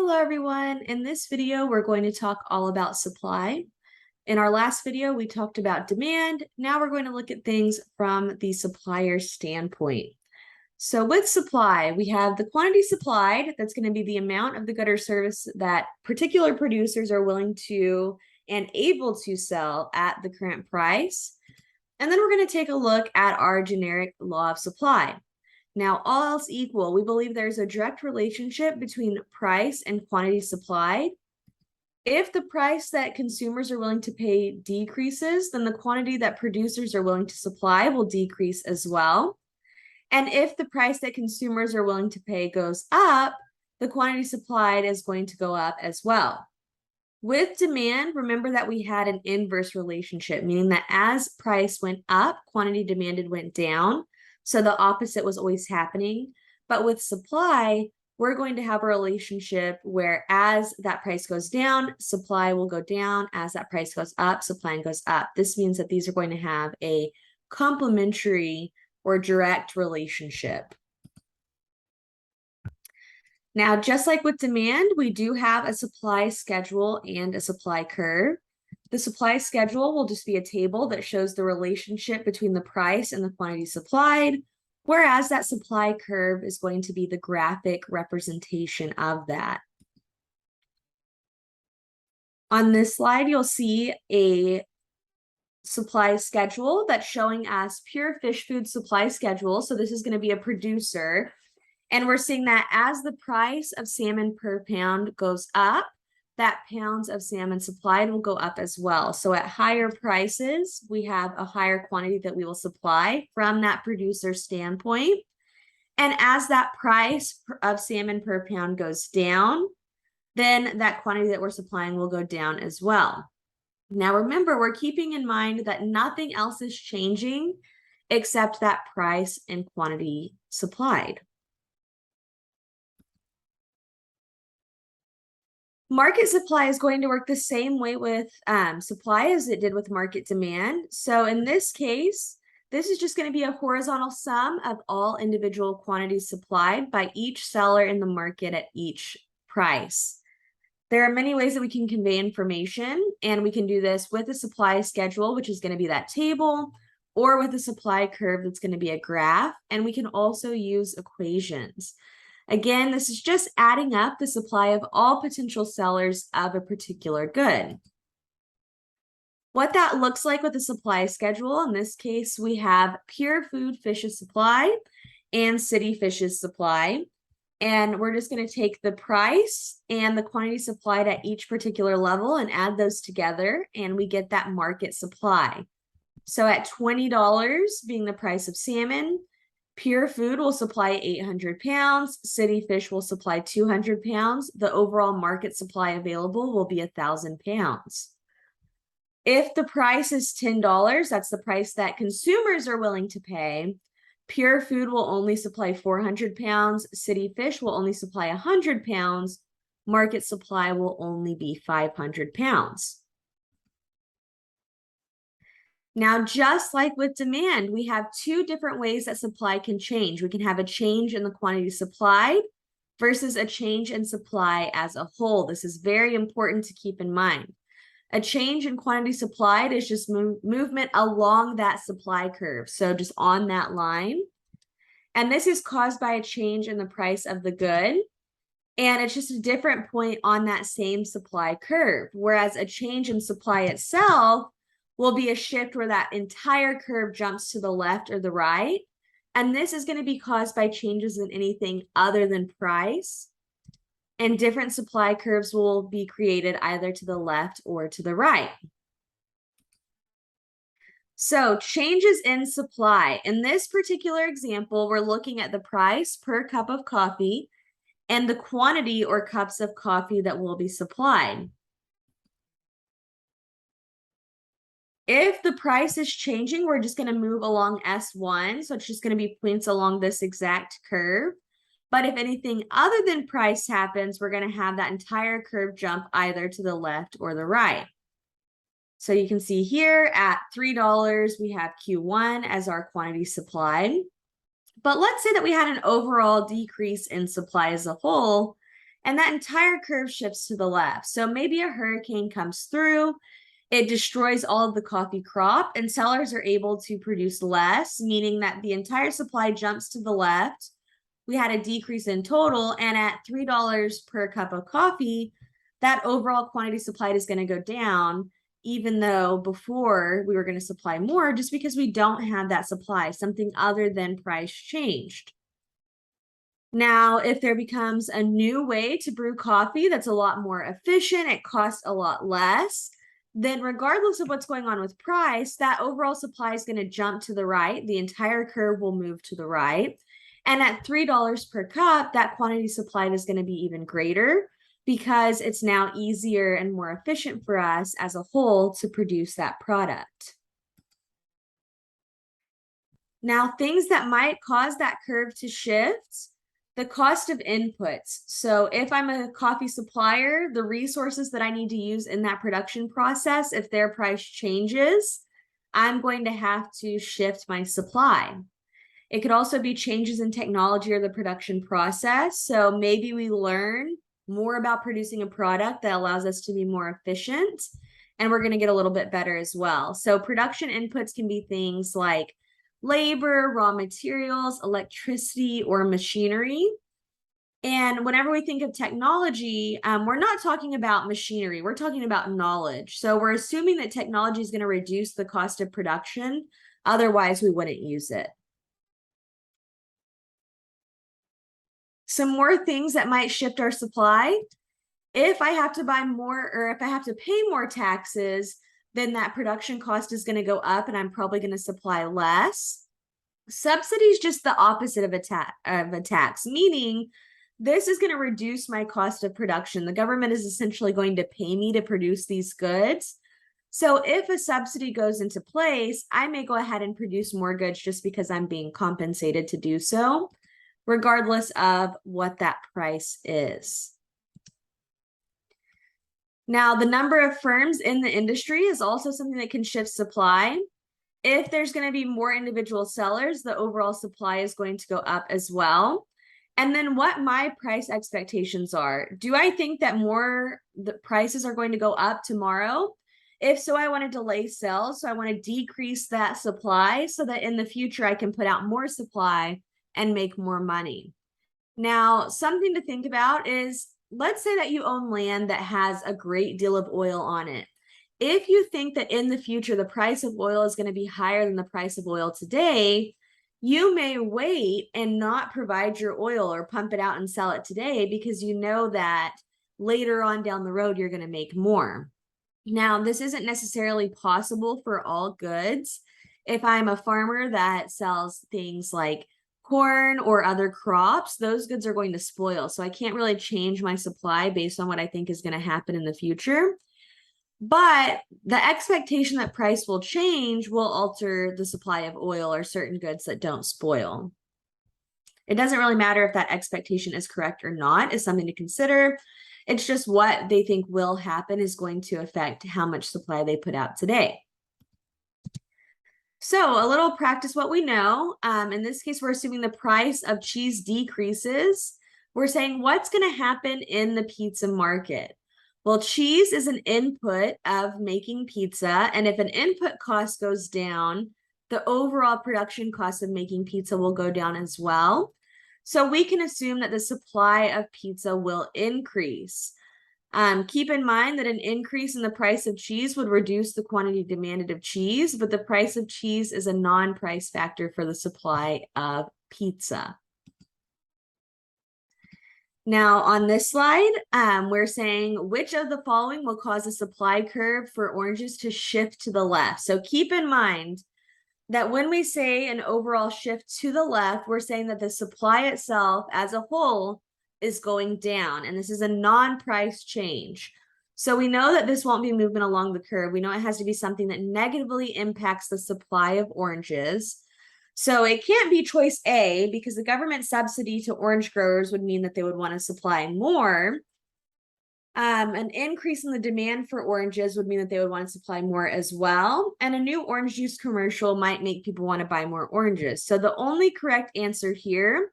Hello everyone. In this video, we're going to talk all about supply. In our last video, we talked about demand. Now we're going to look at things from the supplier standpoint. So with supply, we have the quantity supplied. That's going to be the amount of the good or service that particular producers are willing to and able to sell at the current price. And then we're going to take a look at our generic law of supply. Now, all else equal, we believe there's a direct relationship between price and quantity supplied. If the price that consumers are willing to pay decreases, then the quantity that producers are willing to supply will decrease as well. And if the price that consumers are willing to pay goes up, the quantity supplied is going to go up as well. With demand, remember that we had an inverse relationship, meaning that as price went up, quantity demanded went down. So the opposite was always happening. But with supply, we're going to have a relationship where as that price goes down, supply will go down. As that price goes up, supply goes up. This means that these are going to have a complementary or direct relationship. Now, just like with demand, we do have a supply schedule and a supply curve. The supply schedule will just be a table that shows the relationship between the price and the quantity supplied, whereas that supply curve is going to be the graphic representation of that. On this slide, you'll see a supply schedule that's showing us Pure Fish Food supply schedule. So this is going to be a producer. And we're seeing that as the price of salmon per pound goes up, that pounds of salmon supplied will go up as well. So at higher prices, we have a higher quantity that we will supply from that producer standpoint. And as that price of salmon per pound goes down, then that quantity that we're supplying will go down as well. Now, remember, we're keeping in mind that nothing else is changing except that price and quantity supplied. Market supply is going to work the same way with supply as it did with market demand. So in this case, this is just going to be a horizontal sum of all individual quantities supplied by each seller in the market at each price. There are many ways that we can convey information, and we can do this with a supply schedule, which is going to be that table, or with a supply curve that's going to be a graph, and we can also use equations. Again, this is just adding up the supply of all potential sellers of a particular good. What that looks like with the supply schedule, in this case, we have Pure Food Fish's supply and City Fish's supply. And we're just going to take the price and the quantity supplied at each particular level and add those together, and we get that market supply. So at $20 being the price of salmon, Pure Food will supply 800 pounds. City Fish will supply 200 pounds. The overall market supply available will be 1,000 pounds. If the price is $10, that's the price that consumers are willing to pay. Pure Food will only supply 400 pounds. City Fish will only supply 100 pounds. Market supply will only be 500 pounds. Now, just like with demand, we have two different ways that supply can change. We can have a change in the quantity supplied versus a change in supply as a whole. This is very important to keep in mind. A change in quantity supplied is just movement along that supply curve, so just on that line. And this is caused by a change in the price of the good. And it's just a different point on that same supply curve, whereas a change in supply itself will be a shift where that entire curve jumps to the left or the right. And this is going to be caused by changes in anything other than price. And different supply curves will be created either to the left or to the right. So changes in supply. In this particular example, we're looking at the price per cup of coffee and the quantity or cups of coffee that will be supplied. If the price is changing, we're just going to move along S1. So it's just going to be points along this exact curve. But if anything other than price happens, we're going to have that entire curve jump either to the left or the right. So you can see here at $3, we have Q1 as our quantity supplied. But let's say that we had an overall decrease in supply as a whole, and that entire curve shifts to the left. So maybe a hurricane comes through, it destroys all of the coffee crop, and sellers are able to produce less, meaning that the entire supply jumps to the left. We had a decrease in total, and at $3 per cup of coffee, that overall quantity supplied is going to go down, even though before we were going to supply more, just because we don't have that supply, something other than price changed. Now, if there becomes a new way to brew coffee that's a lot more efficient, it costs a lot less, then regardless of what's going on with price, that overall supply is going to jump to the right. The entire curve will move to the right. And at $3 per cup, that quantity supplied is going to be even greater because it's now easier and more efficient for us as a whole to produce that product. Now, things that might cause that curve to shift: the cost of inputs. So if I'm a coffee supplier, the resources that I need to use in that production process, if their price changes, I'm going to have to shift my supply. It could also be changes in technology or the production process. So maybe we learn more about producing a product that allows us to be more efficient, and we're going to get a little bit better as well. So production inputs can be things like labor, raw materials, electricity, or machinery. And whenever we think of technology, we're not talking about machinery, we're talking about knowledge. So we're assuming that technology is going to reduce the cost of production. Otherwise, we wouldn't use it. Some more things that might shift our supply: if I have to buy more, or if I have to pay more taxes, then that production cost is going to go up and I'm probably going to supply less. Subsidy is just the opposite of a tax, meaning this is going to reduce my cost of production. The government is essentially going to pay me to produce these goods. So if a subsidy goes into place, I may go ahead and produce more goods just because I'm being compensated to do so, regardless of what that price is. Now, the number of firms in the industry is also something that can shift supply. If there's going to be more individual sellers, the overall supply is going to go up as well. And then what my price expectations are. Do I think that the prices are going to go up tomorrow? If so, I want to delay sales. So I want to decrease that supply so that in the future I can put out more supply and make more money. Now, something to think about is, let's say that you own land that has a great deal of oil on it. If you think that in the future the price of oil is going to be higher than the price of oil today, you may wait and not provide your oil or pump it out and sell it today because you know that later on down the road you're going to make more. Now, this isn't necessarily possible for all goods. If I'm a farmer that sells things like corn or other crops, those goods are going to spoil. So I can't really change my supply based on what I think is going to happen in the future. But the expectation that price will change will alter the supply of oil or certain goods that don't spoil. It doesn't really matter if that expectation is correct or not, is something to consider. It's just what they think will happen is going to affect how much supply they put out today. So a little practice what we know. In this case, we're assuming the price of cheese decreases. We're saying what's going to happen in the pizza market. Well, cheese is an input of making pizza, and if an input cost goes down, the overall production cost of making pizza will go down as well. So we can assume that the supply of pizza will increase. Keep in mind that an increase in the price of cheese would reduce the quantity demanded of cheese, but the price of cheese is a non-price factor for the supply of pizza. Now, on this slide, we're saying which of the following will cause a supply curve for oranges to shift to the left. So keep in mind that when we say an overall shift to the left, we're saying that the supply itself as a whole is going down, and this is a non-price change. So we know that this won't be movement along the curve. We know it has to be something that negatively impacts the supply of oranges. So it can't be choice A, because the government subsidy to orange growers would mean that they would want to supply more. An increase in the demand for oranges would mean that they would want to supply more as well. And a new orange juice commercial might make people want to buy more oranges. So the only correct answer here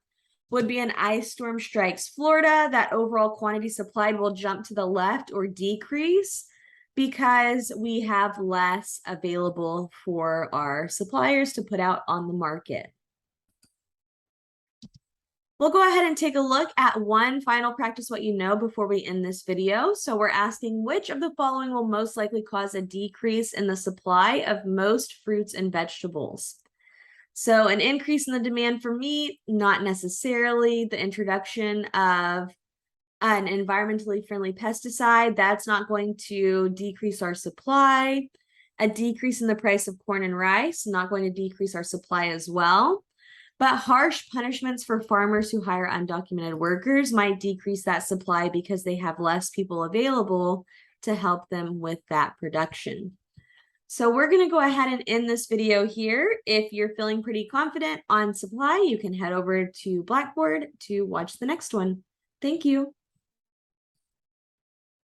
would be an ice storm strikes Florida, that overall quantity supplied will jump to the left or decrease because we have less available for our suppliers to put out on the market. We'll go ahead and take a look at one final practice what you know before we end this video. So we're asking which of the following will most likely cause a decrease in the supply of most fruits and vegetables? So an increase in the demand for meat, not necessarily. The introduction of an environmentally friendly pesticide, that's not going to decrease our supply. A decrease in the price of corn and rice, not going to decrease our supply as well. But harsh punishments for farmers who hire undocumented workers might decrease that supply because they have less people available to help them with that production. So we're going to go ahead and end this video here. If you're feeling pretty confident on supply, you can head over to Blackboard to watch the next one. Thank you.